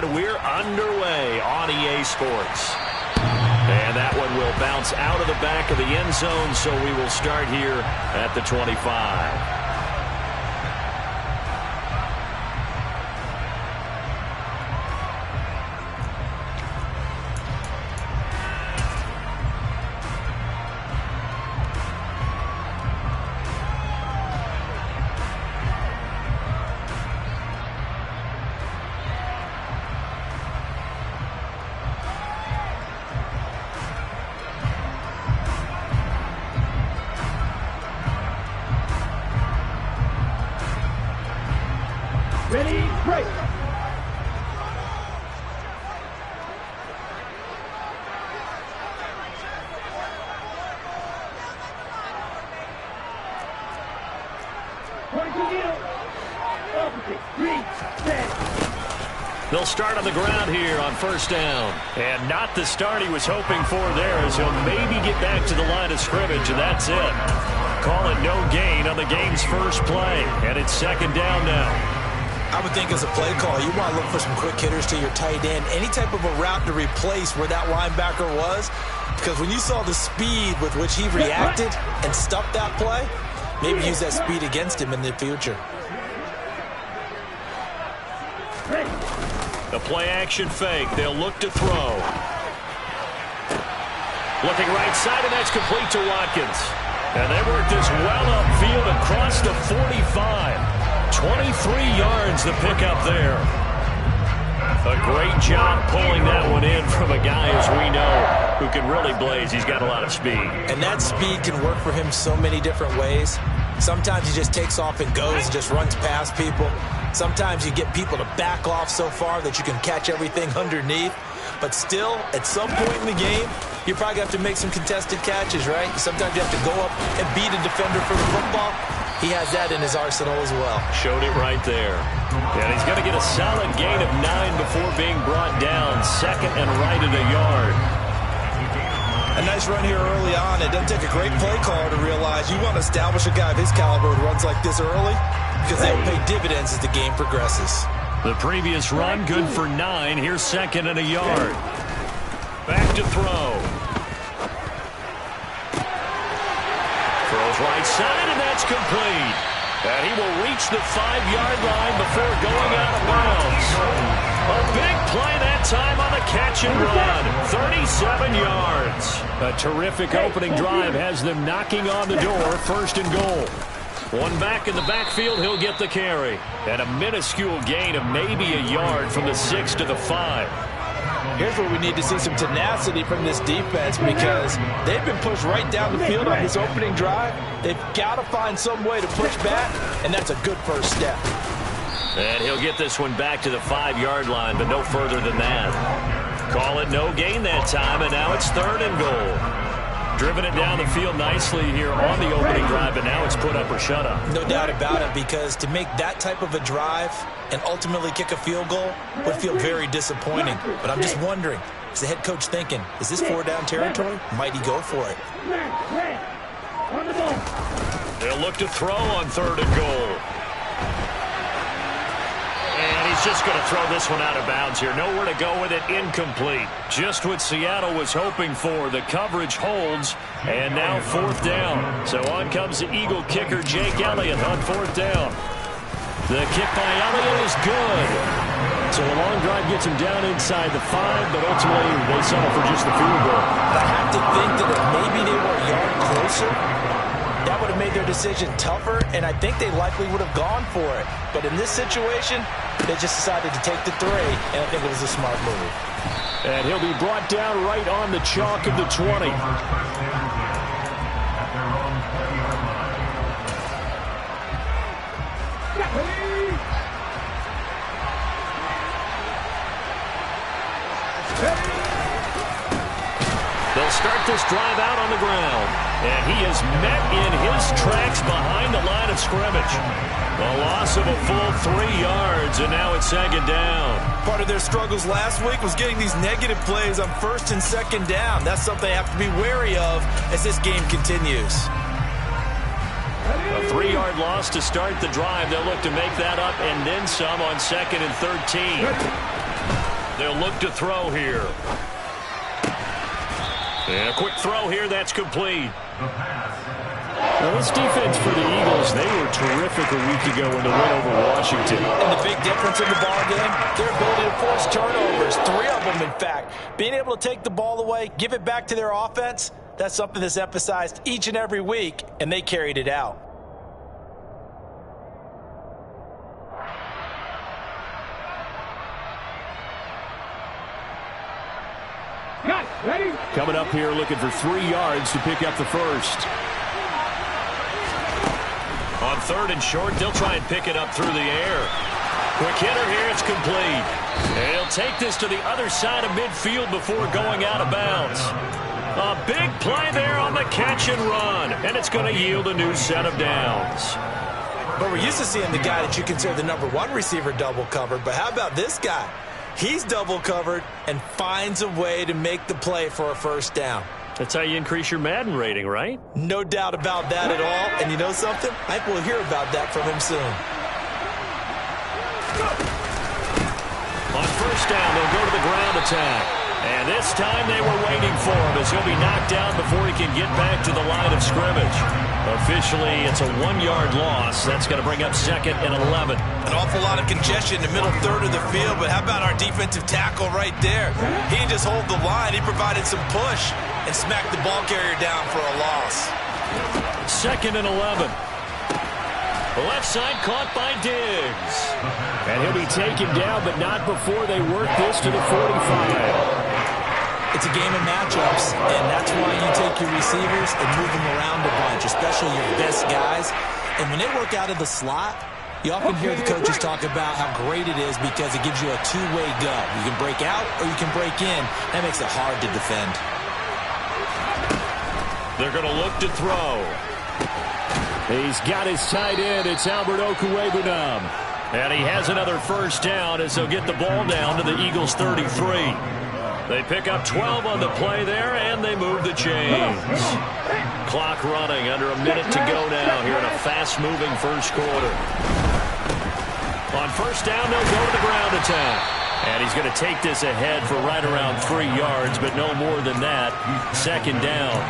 And we're underway on EA Sports. And that one will bounce out of the back of the end zone, so we will start here at the 25. Ready, break. They'll start on the ground here on first down. And not the start he was hoping for there, as he'll maybe get back to the line of scrimmage, and that's it. Call it no gain on the game's first play. And it's second down now. I would think as a play call, you want to look for some quick hitters to your tight end. Any type of a route to replace where that linebacker was. Because when you saw the speed with which he reacted and stuffed that play, maybe use that speed against him in the future. The play action fake. They'll look to throw. Looking right side, and that's complete to Watkins. And they work this well upfield across the 45. 23 yards the pickup there. A great job pulling that one in from a guy, as we know, who can really blaze. He's got a lot of speed. And that speed can work for him so many different ways. Sometimes he just takes off and goes and just runs past people. Sometimes you get people to back off so far that you can catch everything underneath. But still, at some point in the game, you probably have to make some contested catches, right? Sometimes you have to go up and beat a defender for the football. He has that in his arsenal as well. Showed it right there. And he's going to get a solid gain of 9 before being brought down. Second and right at a yard. A nice run here early on. It doesn't take a great play caller to realize you want to establish a guy of his caliber who runs like this early, because they'll pay dividends as the game progresses. The previous run, good for 9. Here's second and a yard. Back to throw. Throws right side, and that's complete. And he will reach the 5-yard line before going out of bounds. A big play that time on the catch and run. 37 yards. A terrific opening drive has them knocking on the door. First and goal. One back in the backfield, he'll get the carry. And a minuscule gain of maybe a yard from the 6 to the 5. Here's where we need to see some tenacity from this defense, because they've been pushed right down the field on this opening drive. They've got to find some way to push back, and that's a good first step. And he'll get this one back to the 5-yard line, but no further than that. Call it no gain that time, and now it's third and goal. Driven it down the field nicely here on the opening drive, but now it's put up or shut up. No doubt about it, because to make that type of a drive and ultimately kick a field goal would feel very disappointing. But I'm just wondering, is the head coach thinking, is this 4-down territory? Might he go for it? They'll look to throw on third and goal. And he's just going to throw this one out of bounds here. Nowhere to go with it. Incomplete. Just what Seattle was hoping for. The coverage holds. And now fourth down. So on comes the Eagle kicker, Jake Elliott, on fourth down. The kick by Elliott is good. So the long drive gets him down inside the 5, but ultimately they settle for just the field goal. I have to think that if maybe they were a yard closer, that would have made their decision tougher, and I think they likely would have gone for it. But in this situation, they just decided to take the 3, and I think it was a smart move. And he'll be brought down right on the chalk of the 20. They'll start this drive out on the ground. And he is met in his tracks behind the line of scrimmage. A loss of a full 3 yards, and now it's second down. Part of their struggles last week was getting these negative plays on first and second down. That's something they have to be wary of as this game continues. A 3-yard loss to start the drive. They'll look to make that up and then some on second and 13. they'll look to throw here. And a quick throw here, that's complete. Now, this defense for the Eagles, they were terrific a week ago in the win over Washington. And the big difference in the ball game, their ability to force turnovers, 3 of them, in fact. Being able to take the ball away, give it back to their offense, that's something that's emphasized each and every week, and they carried it out. Ready? Coming up here looking for 3 yards to pick up the first. On 3rd and short, they'll try and pick it up through the air. Quick hitter here, it's complete. And he'll take this to the other side of midfield before going out of bounds. A big play there on the catch and run, and it's going to yield a new set of downs. But we're used to seeing the guy that you consider the #1 receiver double covered, but how about this guy? He's double covered and finds a way to make the play for a first down. That's how you increase your Madden rating, right? No doubt about that at all. And you know something? I think we'll hear about that from him soon. On first down, they'll go to the ground attack. And this time they were waiting for him as he'll be knocked down before he can get back to the line of scrimmage. Officially, it's a 1-yard loss. That's going to bring up 2nd and 11. An awful lot of congestion in the middle third of the field, but how about our defensive tackle right there? He didn't just hold the line. He provided some push and smacked the ball carrier down for a loss. 2nd and 11. The left side caught by Diggs. And he'll be taken down, but not before they work this to the 45. It's a game of matchups, and that's why you take your receivers and move them around a bunch, especially your best guys. And when they work out of the slot, you often hear the coaches talk about how great it is because it gives you a two-way go. You can break out or you can break in. That makes it hard to defend. They're going to look to throw. He's got his tight end. It's Albert Okwuegbunam. And he has another first down as they'll get the ball down to the Eagles' 33. They pick up 12 on the play there, and they move the chains. Clock running, under a minute to go now here in a fast-moving first quarter. On first down, they'll go to the ground attack. And he's going to take this ahead for right around 3 yards, but no more than that. 2nd down.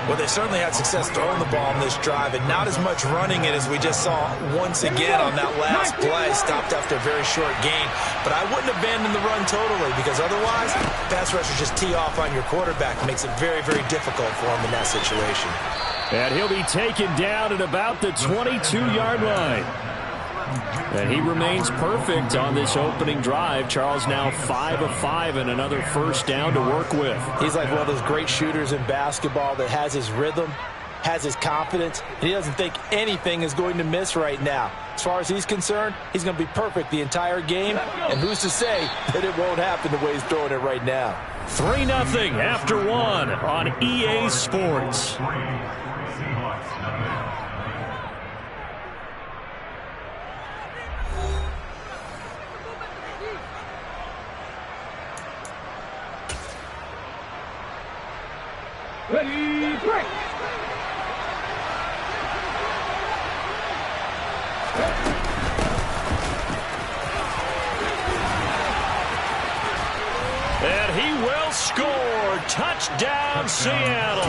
Well, they certainly had success throwing the ball on this drive, and not as much running it as we just saw once again on that last play. Stopped after a very short gain. But I wouldn't abandon the run totally, because otherwise, pass rushers just tee off on your quarterback. It makes it very, very difficult for him in that situation. And he'll be taken down at about the 22-yard line. And he remains perfect on this opening drive. Charles now 5 of 5 and another first down to work with. He's like one of those great shooters in basketball that has his rhythm, has his confidence, and he doesn't think anything is going to miss right now. As far as he's concerned, he's going to be perfect the entire game, and who's to say that it won't happen the way he's throwing it right now. 3-0 after 1 on EA Sports. Ready, break. And he will score. Touchdown, Seattle.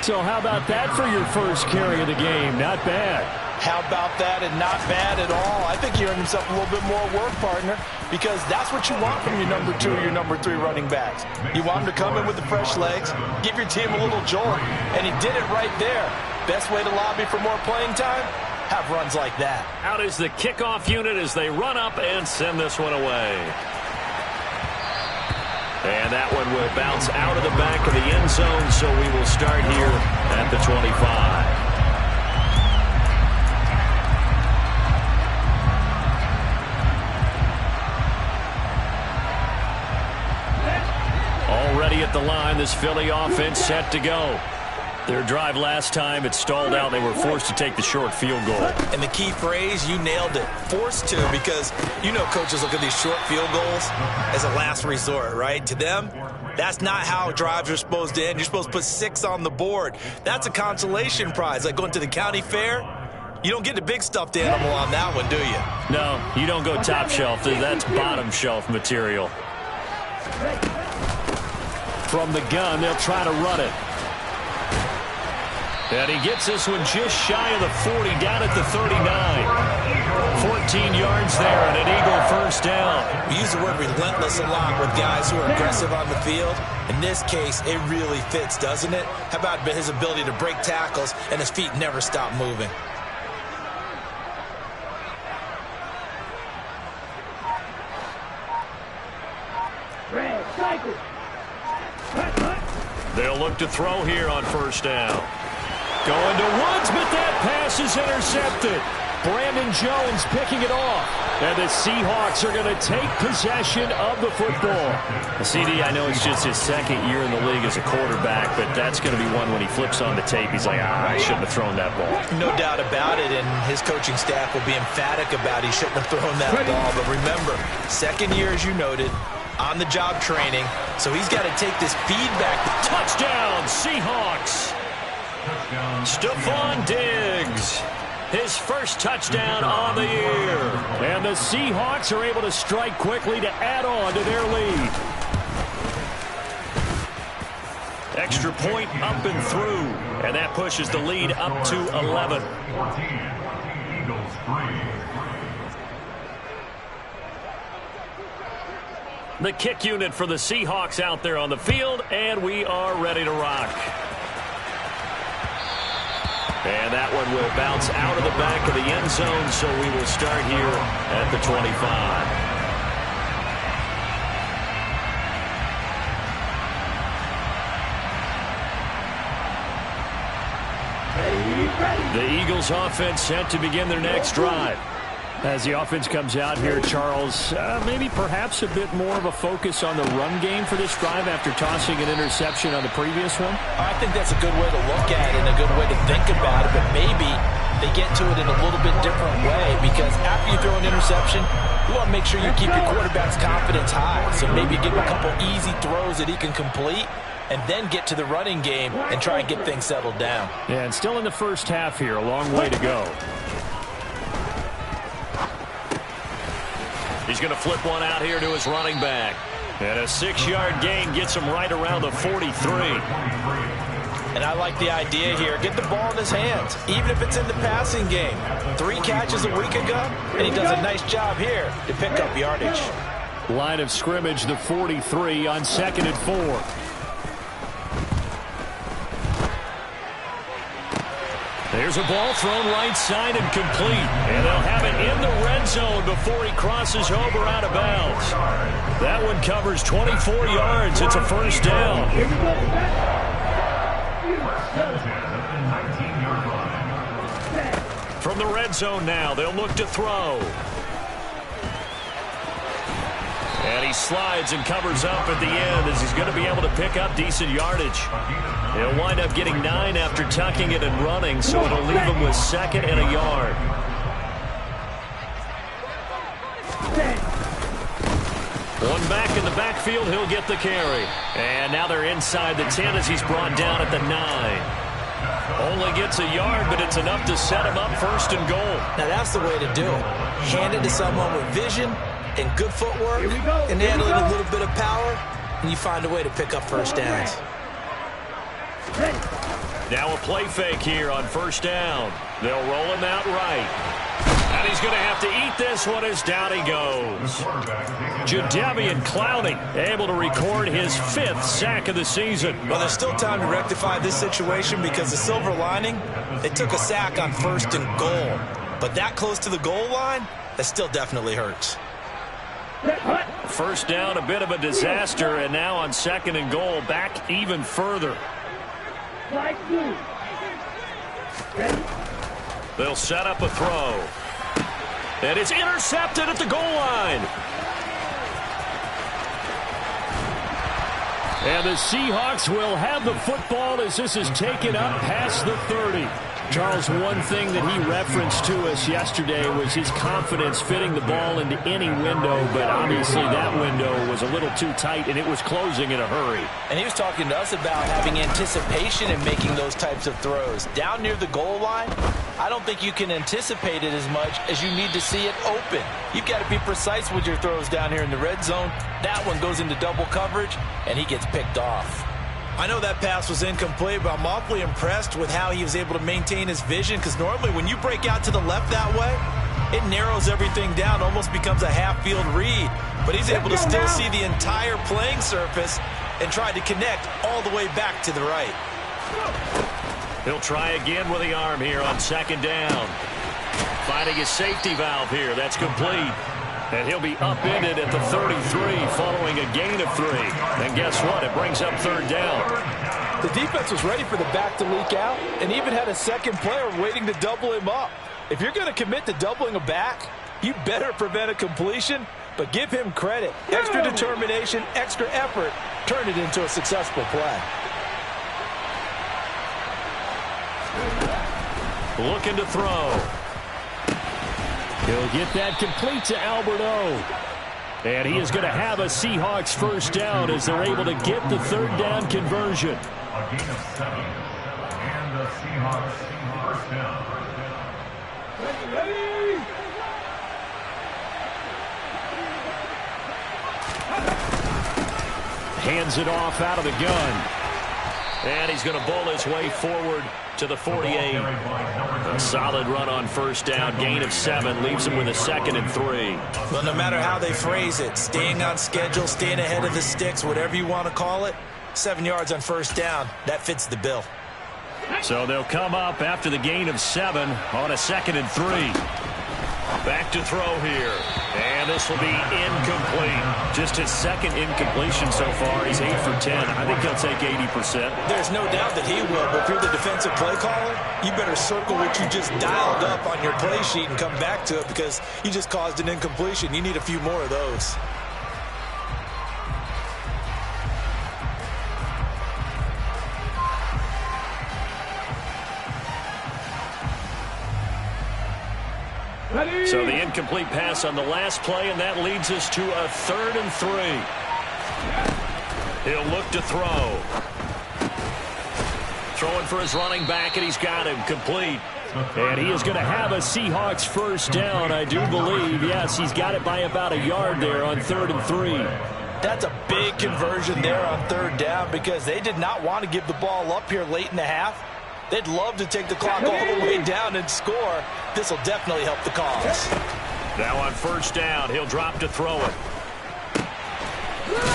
So how about that for your first carry of the game? Not bad. How about that, and not bad at all. I think he earned himself a little bit more work, partner, because that's what you want from your number 2 or your number 3 running backs. You want him to come in with the fresh legs, give your team a little jolt, and he did it right there. Best way to lobby for more playing time? Have runs like that. Out is the kickoff unit as they run up and send this one away. And that one will bounce out of the back of the end zone, so we will start here at the 25. Already at the line, this Philly offense set to go. Their drive last time, it stalled out. They were forced to take the short field goal. And the key phrase, you nailed it, forced to, because you know coaches look at these short field goals as a last resort, right? To them, that's not how drives are supposed to end. You're supposed to put 6 on the board. That's a consolation prize, like going to the county fair. You don't get the big stuffed animal on that one, do you? No, you don't go top shelf. That's bottom shelf material. From the gun, they'll try to run it. And he gets this one just shy of the 40, down at the 39. 14 yards there and an Eagle first down. We use the word relentless a lot with guys who are aggressive on the field. In this case, it really fits, doesn't it? How about his ability to break tackles and his feet never stop moving? They'll look to throw here on first down. Going to Woods, but that pass is intercepted. Brandon Jones picking it off. And the Seahawks are going to take possession of the football. CD, I know it's just his second year in the league as a quarterback, but that's going to be one when he flips on the tape. He's like, I shouldn't have thrown that ball. No doubt about it, and his coaching staff will be emphatic about he shouldn't have thrown that ball. But remember, second year, as you noted, on-the-job training, so he's got to take this feedback. Touchdown, Seahawks! Stephon Diggs, his first touchdown on the year. And the Seahawks are able to strike quickly to add on to their lead. Extra point up and through, and that pushes the lead up to 11. The kick unit for the Seahawks out there on the field, and we are ready to rock. And that one will bounce out of the back of the end zone, so we will start here at the 25. The Eagles offense set to begin their next drive. As the offense comes out here, Charles, maybe perhaps a bit more of a focus on the run game for this drive after tossing an interception on the previous one? I think that's a good way to look at it and a good way to think about it, but maybe they get to it in a little bit different way, because after you throw an interception, you want to make sure you keep your quarterback's confidence high. So maybe give him a couple easy throws that he can complete, and then get to the running game and try and get things settled down. Yeah, and still in the first half here, a long way to go. He's going to flip one out here to his running back. And a 6-yard gain gets him right around the 43. And I like the idea here. Get the ball in his hands, even if it's in the passing game. 3 catches a week ago, and he does a nice job here to pick up yardage. Line of scrimmage, the 43 on 2nd and 4. There's a ball thrown right side and complete. And they'll have it in the red zone before he crosses over out of bounds. That one covers 24 yards. It's a first down. From the red zone now, they'll look to throw. And he slides and covers up at the end as he's going to be able to pick up decent yardage. He'll wind up getting 9 after tucking it and running, so it'll leave him with 2nd and a yard. One back in the backfield, he'll get the carry. And now they're inside the 10 as he's brought down at the 9. Only gets a yard, but it's enough to set him up 1st and goal. Now that's the way to do it. Hand it to someone with vision and good footwork, and handling a little bit of power, and you find a way to pick up first downs. Now a play fake here on 1st down. They'll roll him out right. And he's going to have to eat this one as down he goes. Jadeveon Clowney able to record his 5th sack of the season. Well, there's still time to rectify this situation, because the silver lining, they took a sack on 1st and goal. But that close to the goal line, that still definitely hurts. First down, a bit of a disaster, and now on 2nd and goal, back even further. They'll set up a throw. And it's intercepted at the goal line. And the Seahawks will have the football as this is taken up past the 30. Charles, one thing that he referenced to us yesterday was his confidence fitting the ball into any window, but obviously that window was a little too tight, and it was closing in a hurry. And he was talking to us about having anticipation in making those types of throws. Down near the goal line, I don't think you can anticipate it as much as you need to see it open. You've got to be precise with your throws down here in the red zone. That one goes into double coverage, and he gets picked off. I know that pass was incomplete, but I'm awfully impressed with how he was able to maintain his vision, because normally when you break out to the left that way, it narrows everything down, almost becomes a half-field read. But he's able to still see the entire playing surface and try to connect all the way back to the right. He'll try again with the arm here on second down. Finding his safety valve here. That's complete. And he'll be upended at the 33 following a gain of 3. And guess what? It brings up third down. The defense was ready for the back to leak out and even had a second player waiting to double him up. If you're going to commit to doubling a back, you better prevent a completion, but give him credit. Extra determination, extra effort, turn it into a successful play. Looking to throw. He'll get that complete to Alberto. And he is going to have a Seahawks first down as they're able to get the third down conversion. A gain of 7. And the Seahawks first down. Hands it off out of the gun. And he's going to bowl his way forward to the 48. A solid run on first down. Gain of 7 leaves him with a 2nd and 3. Well, no matter how they phrase it, staying on schedule, staying ahead of the sticks, whatever you want to call it, 7 yards on first down, that fits the bill. So they'll come up after the gain of 7 on a 2nd and 3. Back to throw here. And this will be incomplete. Just his 2nd incompletion so far. He's 8 for 10. I think he'll take 80%. There's no doubt that he will, but if you're the defensive play caller, you better circle what you just dialed up on your play sheet and come back to it, because you just caused an incompletion. You need a few more of those. So the incomplete pass on the last play, and that leads us to a 3rd and 3. He'll look to throw. Throwing for his running back, and he's got him complete. And he is going to have a Seahawks first down, I do believe. Yes, he's got it by about a yard there on 3rd and 3. That's a big conversion there on 3rd down, because they did not want to give the ball up here late in the half. They'd love to take the clock all the way down and score. This will definitely help the cause. Now on first down, he'll drop to throw it.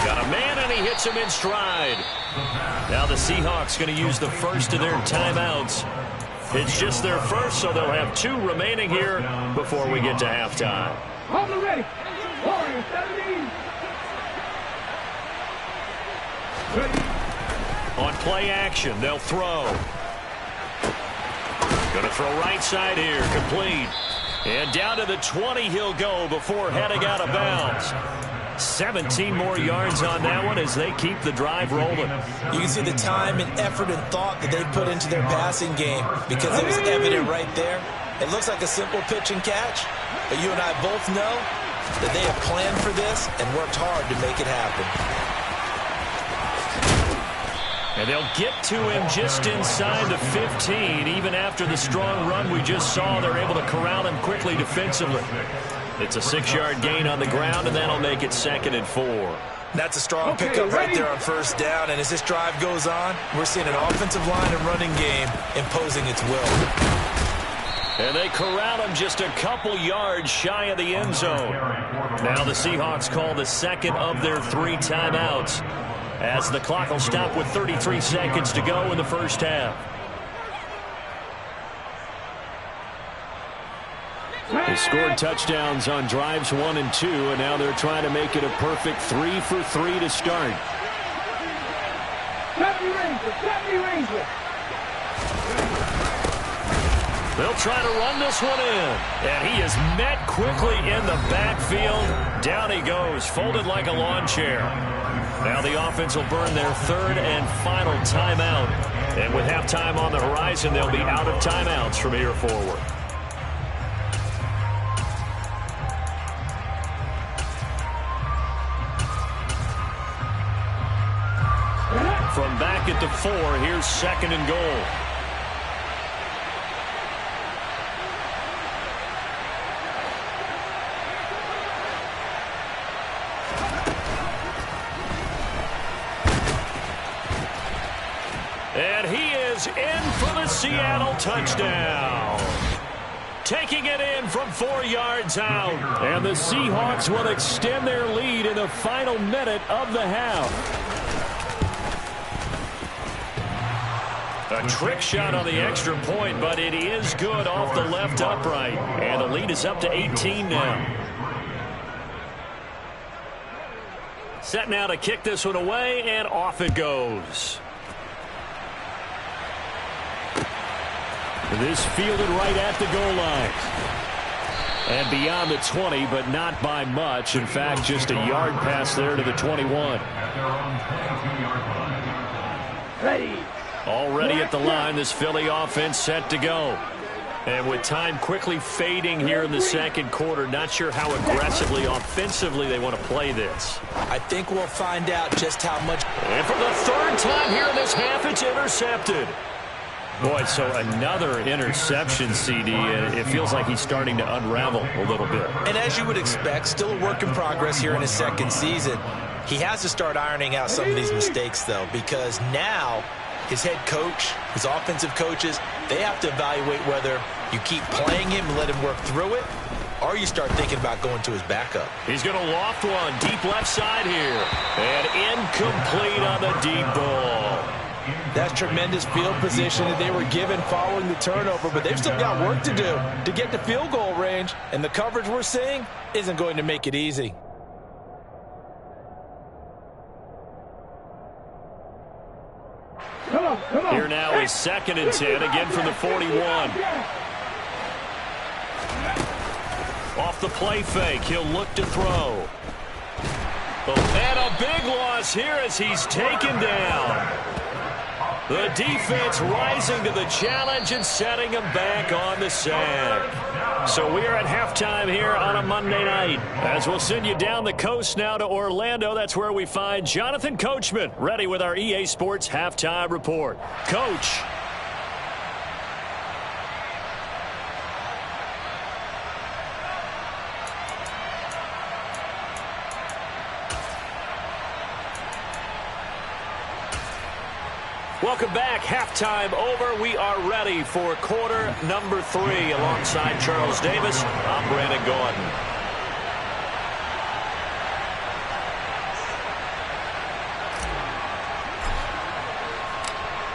Got a man, and he hits him in stride. Now the Seahawks going to use the first of their timeouts. It's just their first, so they'll have 2 remaining here before we get to halftime. Ready. Warriors 17. On play action, they'll throw. Going to throw right side here, complete. And down to the 20 he'll go before heading out of bounds. 17 more yards on that one as they keep the drive rolling. You can see the time and effort and thought that they put into their passing game, because it was evident right there. It looks like a simple pitch and catch, but you and I both know that they have planned for this and worked hard to make it happen. And they'll get to him just inside the 15. Even after the strong run we just saw, they're able to corral him quickly defensively. It's a 6-yard gain on the ground, and that'll make it 2nd and 4. That's a strong pickup right there on first down, and as this drive goes on, we're seeing an offensive line and running game imposing its will. And they corral him just a couple yards shy of the end zone. Now the Seahawks call the 2nd of their 3 timeouts, as the clock will stop with 33 seconds to go in the first half. They scored touchdowns on drives 1 and 2, and now they're trying to make it a perfect 3 for 3 to start. They'll try to run this one in. And he is met quickly in the backfield. Down he goes, folded like a lawn chair. Now the offense will burn their third and final timeout. And with halftime on the horizon, they'll be out of timeouts from here forward. From back at the 4, here's second and goal. And he is in for the Seattle touchdown. Taking it in from 4 yards out. And the Seahawks will extend their lead in the final minute of the half. A trick shot on the extra point, but it is good off the left upright. And the lead is up to 18 now. Set now to kick this one away, and off it goes. This fielded right at the goal line. And beyond the 20, but not by much. In fact, just a yard pass there to the 21. Ready. Already at the line, this Philly offense set to go. And with time quickly fading here in the second quarter, not sure how aggressively, offensively they want to play this. I think we'll find out just how much. And for the third time here in this half, it's intercepted. Boy, so another interception, CD, and it feels like he's starting to unravel a little bit. And as you would expect, still a work in progress here in his second season. He has to start ironing out some of these mistakes, though, because now his head coach, his offensive coaches, they have to evaluate whether you keep playing him and let him work through it, or you start thinking about going to his backup. He's going to loft one deep left side here. And incomplete on the deep ball. That's tremendous field position that they were given following the turnover, but they've still got work to do to get to field goal range, and the coverage we're seeing isn't going to make it easy. Come on. Here now is second and 10, again from the 41. Off the play fake, he'll look to throw. And a big loss here as he's taken down. The defense rising to the challenge and setting him back on the sack. So we are at halftime here on a Monday night. As we'll send you down the coast now to Orlando, that's where we find Jonathan Coachman, ready with our EA Sports Halftime Report. Coach. Welcome back. Halftime over. We are ready for quarter number 3. Alongside Charles Davis, I'm Brandon Gordon.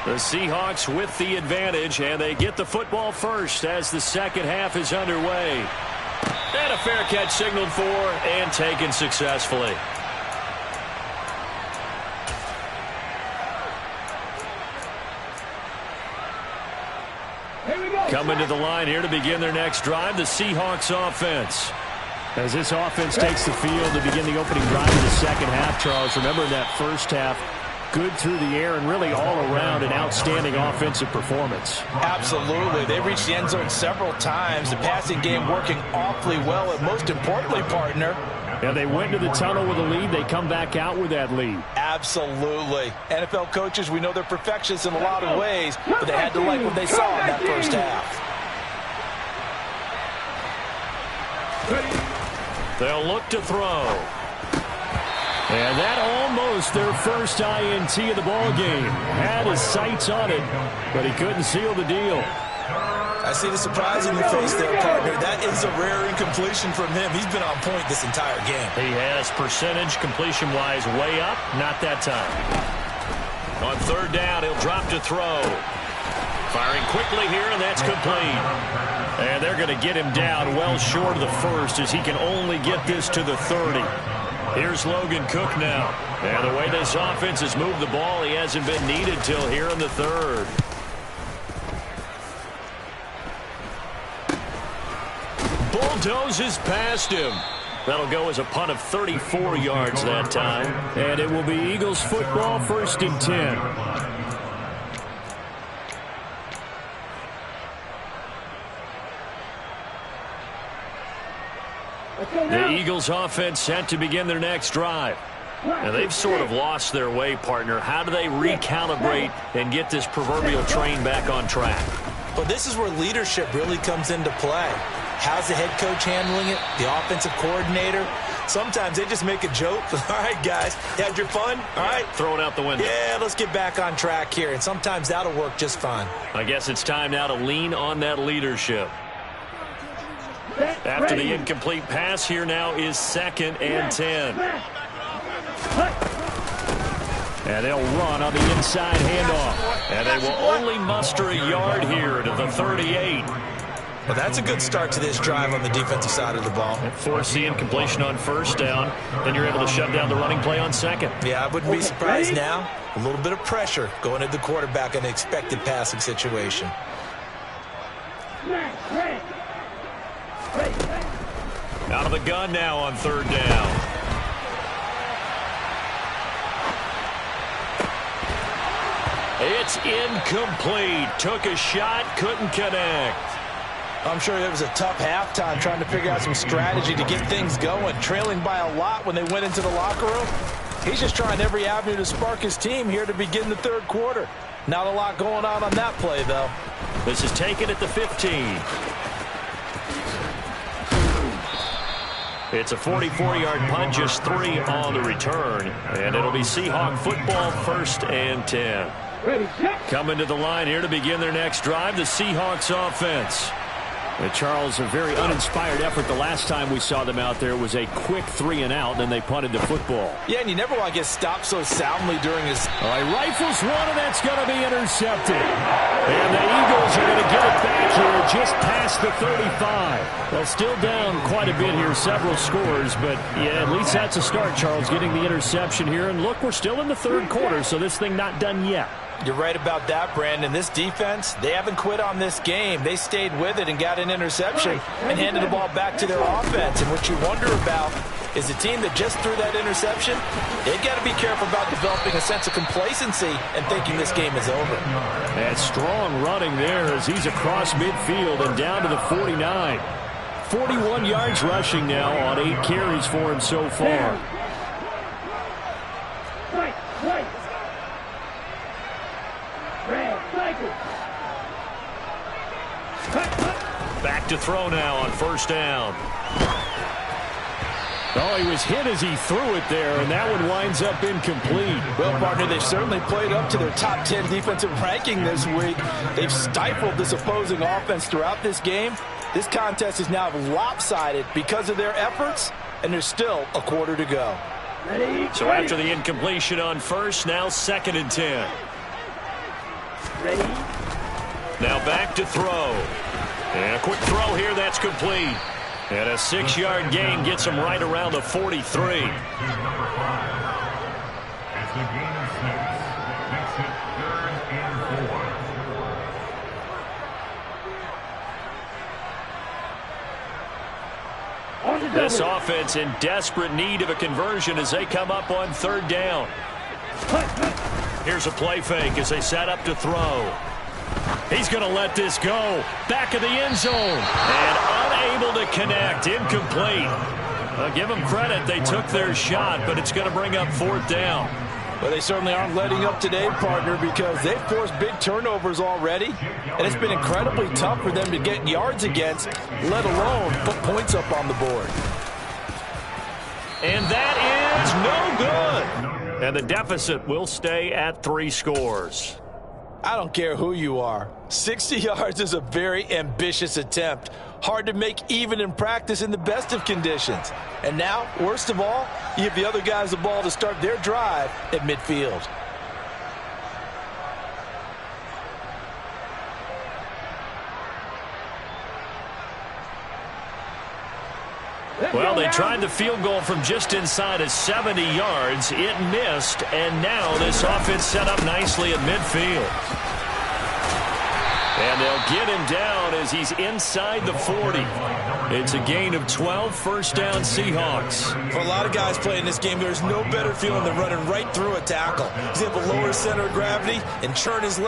The Seahawks with the advantage, and they get the football first as the second half is underway. And a fair catch signaled for and taken successfully. Coming to the line here to begin their next drive, the Seahawks offense. As this offense takes the field to begin the opening drive of the second half, Charles, remember in that first half, good through the air and really all around an outstanding offensive performance. Absolutely. They reached the end zone several times. The passing game working awfully well, and most importantly, partner, and they went to the tunnel with a lead. They come back out with that lead. Absolutely. NFL coaches, we know they're perfectionists in a lot of ways, but they had to like what they saw in that first half. They'll look to throw. And that almost their first INT of the ball game. Had his sights on it, but he couldn't seal the deal. I see the surprise in your face there, partner. That is a rare incompletion from him. He's been on point this entire game. He has percentage completion-wise way up. Not that time. On third down, he'll drop to throw. Firing quickly here, and that's complete. And they're going to get him down well short of the first as he can only get this to the 30. Here's Logan Cook now. And the way this offense has moved the ball, he hasn't been needed till here in the third. Dozes past him. That'll go as a punt of 34 yards that time. And it will be Eagles football, 1st and 10. The Eagles offense set to begin their next drive. Now, they've sort of lost their way, partner. How do they recalibrate and get this proverbial train back on track? Well, this is where leadership really comes into play. How's the head coach handling it? The offensive coordinator? Sometimes they just make a joke. All right, guys, you had your fun? All right. Throw it out the window. Yeah, let's get back on track here. And sometimes that'll work just fine. I guess it's time now to lean on that leadership. After the incomplete pass, here now is 2nd and 10. And they'll run on the inside handoff. And they will only muster a yard here to the 38. Well, that's a good start to this drive on the defensive side of the ball. Force the incompletion on 1st down. Then you're able to shut down the running play on 2nd. Yeah, I wouldn't be surprised now. A little bit of pressure going at the quarterback in an expected passing situation. Out of the gun now on 3rd down. It's incomplete. Took a shot, couldn't connect. I'm sure it was a tough halftime trying to figure out some strategy to get things going. Trailing by a lot when they went into the locker room. He's just trying every avenue to spark his team here to begin the 3rd quarter. Not a lot going on that play, though. This is taken at the 15. It's a 44-yard punt, just 3 on the return. And it'll be Seahawk football, 1st and 10. Coming to the line here to begin their next drive, the Seahawks offense. Charles, a very uninspired effort the last time we saw them out there. Was a quick 3 and out, and then they punted the football. Yeah, and you never want to get stopped so soundly during his... All right, rifles one, and that's going to be intercepted. And the Eagles are going to get it back here just past the 35. Well, still down quite a bit here, several scores, but yeah, at least that's a start, Charles, getting the interception here. And look, we're still in the 3rd quarter, so this thing not done yet. You're right about that, Brandon. This defense, they haven't quit on this game. They stayed with it and got an interception and handed the ball back to their offense. And what you wonder about is a team that just threw that interception, they've got to be careful about developing a sense of complacency and thinking this game is over. That strong running there as he's across midfield and down to the 49. 41 yards rushing now on 8 carries for him so far. Back to throw now on 1st down. Oh, he was hit as he threw it there, and that one winds up incomplete. Well, partner, they've certainly played up to their top 10 defensive ranking this week. They've stifled this opposing offense throughout this game. This contest is now lopsided because of their efforts, and there's still a quarter to go. So after the incompletion on 1st, now 2nd and 10. Now back to throw. And a quick throw here, that's complete. And a 6-yard gain gets him right around the 43. It's a gain of 6. Makes it 3rd and 4. This offense in desperate need of a conversion as they come up on 3rd down. Here's a play fake as they set up to throw. He's going to let this go. Back of the end zone. And unable to connect. Incomplete. I'll give them credit. They took their shot, but it's going to bring up 4th down. Well, they certainly aren't letting up today, partner, because they've forced big turnovers already, and it's been incredibly tough for them to get yards against, let alone put points up on the board. And that is no good. And the deficit will stay at 3 scores. I don't care who you are. 60 yards is a very ambitious attempt. Hard to make even in practice in the best of conditions. And now, worst of all, you give the other guys the ball to start their drive at midfield. Well, they tried the field goal from just inside of 70 yards. It missed, and now this offense set up nicely at midfield. And they'll get him down as he's inside the 40. It's a gain of 12, first down Seahawks. For a lot of guys playing this game, there's no better feeling than running right through a tackle. He's able to lower his center of gravity and churn his